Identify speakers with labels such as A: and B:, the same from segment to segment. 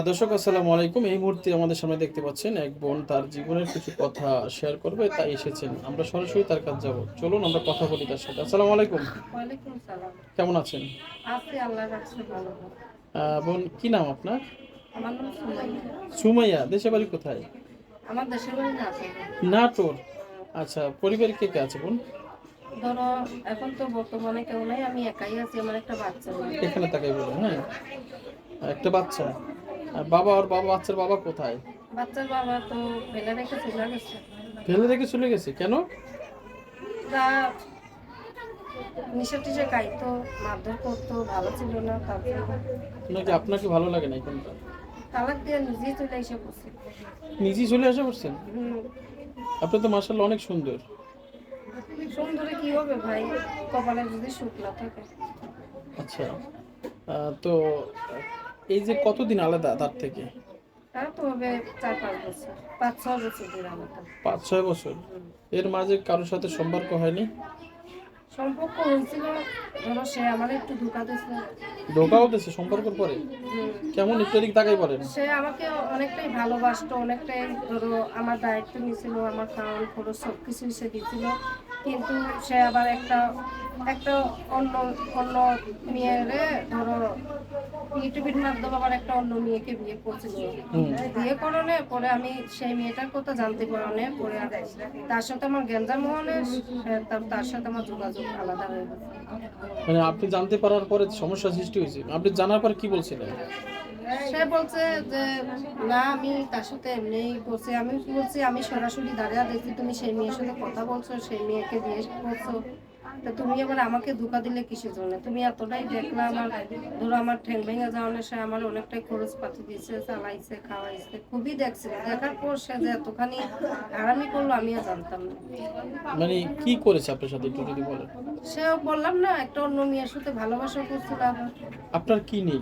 A: দর্শক আসসালামু আলাইকুম। এই মুহূর্তে আমাদের সামনে দেখতে পাচ্ছেন এক বোন তার জীবনের কিছু কথা শেয়ার করবে, তাই এসেছেন। আমরা সরাসরি তার কাছে যাব। চলুন আমরা কথা বলি তার সাথে। আসসালামু আলাইকুম।
B: ওয়ালাইকুম সালাম।
A: কেমন আছেন?
B: আছি, আল্লাহ রাখছে ভালো।
A: বোন কি নাম আপনার?
B: আমার নাম সুমাইয়া।
A: সুমাইয়া। দেশে বাড়ি কোথায়?
B: আমার দেশের বাড়ি নাটোর।
A: নাটোর। আচ্ছা, পরিবারে কে কে আছে বোন?
B: ধরো এখন তো বর্তমানে কেউ নাই, আমি একাই আছি, আমার একটা বাচ্চা নেই।
A: এখানে তাকাই বলুন। হ্যাঁ, একটা বাচ্চা। বাবা আর বাচ্চার বাবা কোথায়?
B: বাচ্চার বাবা তো ফেলে রেখে চলে গেছে।
A: ফেলে রেখে চলে গেছে কেন?
B: তা নিশা টিশা খাইতো, মারধর করতো, ভালো ছিল না, তারপরে
A: নাকি আপনাকে ভালো লাগে না এখানটা?
B: তালাক দিয়ে নিজেই চলে এসে বসে।
A: নিজেই চলে আসা করছেন?
B: হম।
A: আপনি তো মাশাআল্লাহ অনেক সুন্দর।
B: সুন্দরে কি হবে ভাই, কপালে যদি সুখ না থাকে।
A: আচ্ছা, তো এই যে কতদিন আলাদা তার থেকে?
B: তারা তো হবে 4-5 বছর, 5-6 বছর ধরে আমাদের।
A: 5-6 বছর। এর মাঝে কারোর সাথে সম্পর্ক হয়নি?
B: সম্পর্ক হয়েছিল, ধরো সে আমার একটু ধোঁকা দিয়েছে।
A: ধোকাও দিয়েছে সম্পর্কের পরে?
B: হুম।
A: কেমন, একটু এদিক তাকাই বলেন।
B: সে আমাকে অনেকটাই ভালোবাসতো, অনেকটাই ধরো আমার দায়িত্ব নিয়েছিল, আমার খাওয়ান খরচ সব কিছুই সে দিয়েছিল। কিন্তু সে আবার একটা একটা অন্য অন্য মেয়েরে ধরো ইউটিউবের মাধ্যমে আবার একটা অন্য মেয়েকে বিয়ে করছিল।
A: হুম।
B: বিয়ে করনে পরে আমি সেই মেয়েটার কথা জানতে পারনে পরে তার সাথে আমার গ্যাঞ্জাম হলে তার সাথে আমার যোগাযোগ আলাদা হয়ে গেছে।
A: মানে আপনি জানতে পারার পরে সমস্যা সৃষ্টি হয়েছে, আপনি জানার পর কি বলছিলেন?
B: সে বলছে যে না আমি তার সাথে এমনি করছি। আমি কি বলছি, আমি সরাসরি দাঁড়িয়ে দেখছি তুমি সেই মেয়ের সাথে কথা বলছো, সেই মেয়েকে বিয়ে করছো, তা তুমি আবার আমাকে ধোঁকা দিলে কিসের জন্য? তুমি এতটাই দেখলা আমার, ধরো আমার ঠ্যাং ভেঙে যাওয়ার সে আমার অনেকটাই খরচ পাতি দিয়েছে, চালাইছে, খাওয়াইছে, খুবই দেখছে। দেখার পর সে যে এতখানি আরামি করলো আমি আর জানতাম না।
A: মানে কি করেছে আপনার সাথে একটু যদি বলেন।
B: সেও বললাম না, একটা অন্য মেয়ের সাথে ভালোবাসা করছিল আবার।
A: আপনার কি নেই?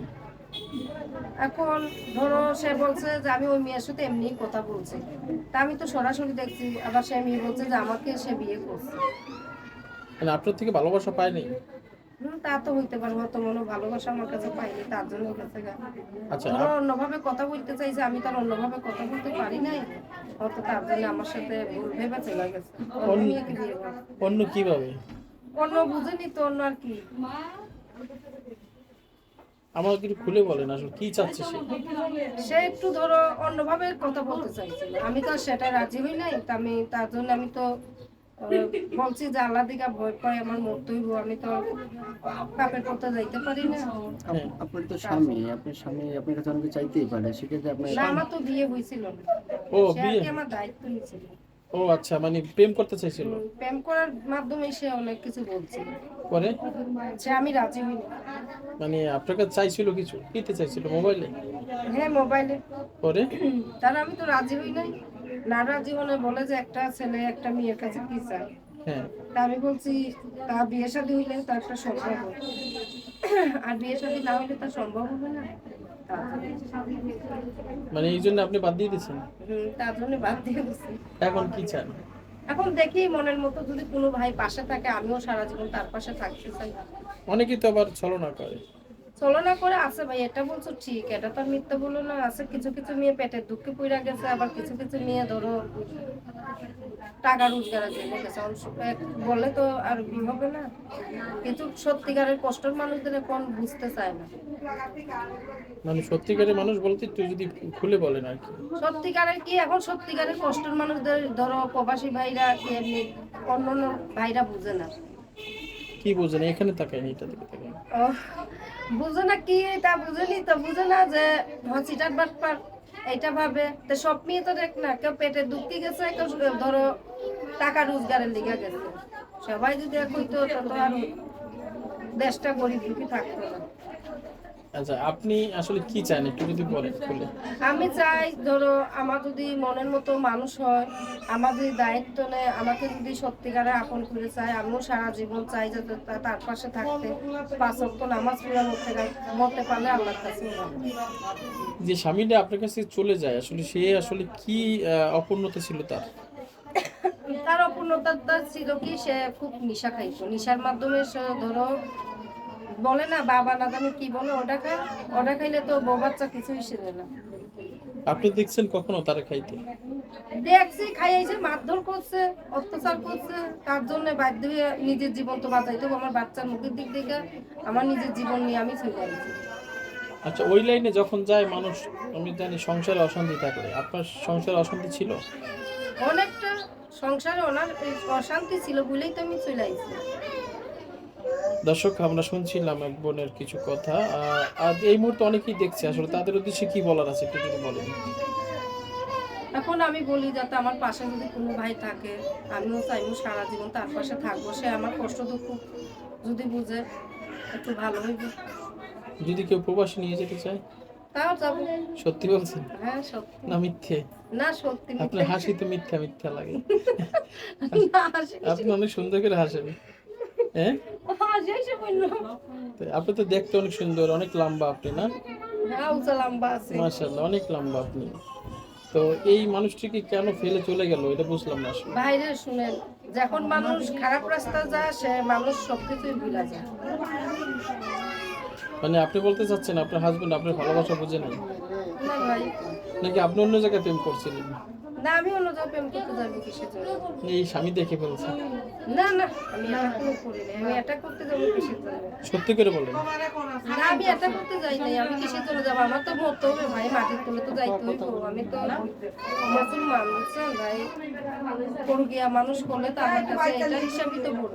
B: এখন ধরো সে বলছে যে আমি ওই মেয়ের সাথে এমনি কথা বলছি, তা আমি তো সরাসরি দেখছি। আবার সে মেয়ে বলছে যে আমাকে সে বিয়ে করছে।
A: মানে আপনার থেকে ভালোবাসা পায়নি?
B: তা তো হইতে পারে, হয়তো মনে ভালোবাসা আমার কাছে পাইনি, তার জন্য গেছে গা।
A: আচ্ছা,
B: ধরো অন্যভাবে কথা বলতে চাইছে, আমি তার অন্যভাবে কথা বলতে পারি নাই, হয়তো তার জন্য আমার সাথে ভুল ভেবে চলে গেছে, অন্য মেয়েকে বিয়ে করছে।
A: অন্য কিভাবে?
B: অন্য বুঝেনি তো, অন্য আর কি।
A: আমাকে একটু খুলে বলেন আসলে কি চাচ্ছে সে।
B: সে একটু ধরো অন্যভাবে কথা বলতে চাইছিল, আমি তো আর সেটা রাজি হই নাই। তা আমি তার জন্য আমি তো বলছি যে আল্লাহ দিকে ভয় পাই, আমার মরতে হইব, আমি তো পাপের পথে যাইতে পারি না।
A: হ্যাঁ।
C: আপনার তো স্বামী, আপনার স্বামী আপনার কাছে অনেকে চাইতেই পারে, সেক্ষেত্রে আপনার
B: না, আমার তো বিয়ে হয়েছিল না,
A: ও
B: সে আর
A: বিয়ে।
B: কি আমার দায়িত্ব নিয়েছিল।
A: ও আচ্ছা, মানে প্রেম করতে চাইছিল।
B: প্রেম করার মাধ্যমে সে অনেক কিছু বলছিল,
A: পরে?
B: সে আমি রাজি হইনি।
A: মানে আপনার কাছে চাইছিল কিছু, কিতে চাইছিল মোবাইলে?
B: হ্যাঁ, মোবাইলে।
A: পরে?
B: তার আমি তো রাজি হই নাই। না রাজি হলে বলে যে একটা ছেলে একটা মেয়ের কাছে কি চায়।
A: হ্যাঁ।
B: তা আমি বলছি তা বিয়ে শাদী হইলে তার একটা সম্ভব হবে, আর বিয়ে শাদী না হইলে তার সম্ভব হবে না।
A: মানে এই জন্য আপনি বাদ দিয়ে দিয়েছেন?
B: তার জন্য বাদ দিয়ে দিচ্ছি।
A: এখন কি চান?
B: এখন দেখি মনের মতো যদি কোনো ভাই পাশে থাকে, আমিও সারা জীবন তার পাশে থাকতে চাই।
A: অনেকেই তো আবার ছলনা করে।
B: ছলনা করে আছে ভাই, এটা বলছো ঠিক, এটা তো আর মিথ্যা বলো না। আছে কিছু কিছু মেয়ে পেটের দুঃখে পইড়া গেছে, আবার কিছু কিছু মেয়ে ধরো টাকা রোজগারের জন্য গেছে। বললে তো আর বিয়ে হবে না, কিন্তু সত্যিকারের কষ্টের মানুষদের এখন বুঝতে চায় না।
A: মানে সত্যিকারের মানুষ বলতে একটু যদি খুলে বলেন আর কি।
B: সত্যিকারের কি, এখন সত্যিকারের কষ্টের মানুষদের ধরো প্রবাসী ভাইরা কি এমনি অন্য অন্য ভাইরা বুঝে না।
A: কি বোঝেন? এখানে তাকাই এটা দিকে তাকাই।
B: ও, বুঝে না কি, তা বুঝেনি তো, বুঝে না যে হসিটার বাটপার এইটা ভাবে। তো সব মেয়ে তো দেখ না, কেউ পেটে দুঃখী গেছে, কেউ ধরো টাকা রোজগারের লিগে গেছে। সবাই যদি এক হইতো তো আর দেশটা গরিব দুঃখী থাকতো না।
A: আচ্ছা, আপনি আসলে কি চান একটু যদি বলেন খুলে।
B: আমি চাই ধরো আমার যদি মনের মতো মানুষ হয়, আমার যদি দায়িত্ব নেয়, আমাকে যদি সত্যিকারে আপন করে চায়, আমিও সারা জীবন চাই যাতে তার পাশে থাকতে। 5 ওয়াক্ত নামাজ পড়ে মরতে পারলে আল্লাহর কাছে ভালো।
A: যে স্বামীটা আপনার কাছে চলে যায়, আসলে সে আসলে কি অপূর্ণতা ছিল তার?
B: তার অপূর্ণতা ছিল কি, সে খুব নেশা খাইতো। নেশার মাধ্যমে সে ধরো বলে না বাবা না জানি কি বলে, ওটা খাইলে তো বউ বাচ্চা কিছুই সেরে না।
A: আপনি দেখছেন কখনো তারা খাইতে?
B: দেখছি খাইয়েছে, মারধর করছে, অত্যাচার করছে, তার জন্য বাধ্য হয়ে নিজের জীবন তো বাঁচাইতে হবে। আমার বাচ্চার মুখের দিক থেকে আমার নিজের জীবন নিয়ে আমি চলে আসছি।
A: আচ্ছা, ওই লাইনে যখন যায় মানুষ, আমি জানি সংসারে অশান্তি থাকলে, আপনার সংসারে অশান্তি ছিল?
B: অনেকটা সংসারে ওনার অশান্তি ছিল বলেই তো আমি চলে আসছি।
A: দর্শক, আমরা শুনছিলাম এক বোনের কিছু কথা। আর এই মুহূর্তে অনেকেই দেখছে, আসলে তাদের উদ্দেশ্যে কি বলার আছে একটু যদি বলেন।
B: এখন আমি বলি যাতে আমার পাশে যদি কোনো ভাই থাকে, আমিও চাইবো সারা জীবন তার পাশে থাকবো। সে আমার কষ্ট দুঃখ যদি বুঝে একটু ভালো হইবে।
A: যদি কেউ প্রবাসী নিয়ে যেতে চায়?
B: তাও যাবো।
A: সত্যি বলছেন
B: হ্যাঁ সত্যি।
A: না মিথ্যে?
B: না সত্যি।
A: আপনার হাসি তো মিথ্যা মিথ্যা লাগে।
B: না হাসি
A: আপনি অনেক সুন্দর করে হাসেন। হ্যাঁ,
B: হাসি এসে বললো।
A: তো আপনি তো দেখতে অনেক সুন্দর, অনেক লম্বা আপনি, না?
B: হ্যাঁ উঁচা লম্বা আছে।
A: মাশাআল্লাহ, অনেক লম্বা আপনি। তো এই মানুষটিকে কেন ফেলে চলে গেল এটা বুঝলাম না আসলে।
B: বাইরে শুনেন, যখন মানুষ খারাপ রাস্তা যায় সে মানুষ সবকিছুই ভুলে যায়।
A: মানে আপনি বলতে চাচ্ছেন আপনার হাজবেন্ড আপনার ভালোবাসা বুঝে নাই,
B: না ভাই,
A: নাকি আপনি অন্য জায়গায় প্রেম করছিলেন?
B: না আমি অন্য জায়গায় প্রেম করতে যাবো কিসের জন্য?
A: এই স্বামী দেখে ফেলছে?
B: না না, আমি এটা কোনো করিনি। আমি এটা করতে যাবো কিসের জন্য?
A: সত্যি করে বলেন।
B: না আমি এটা করতে যাই নাই। আমি কিসের জন্য যাবো? আমার তো মরতে হবে ভাই, মাটির তলে তো যাইতে হইব। আমি তো মুসলমান, বুঝছেন ভাই? পরকিয়া মানুষ করলে তো আমার কাছে এটা হিসাবই তো বড়।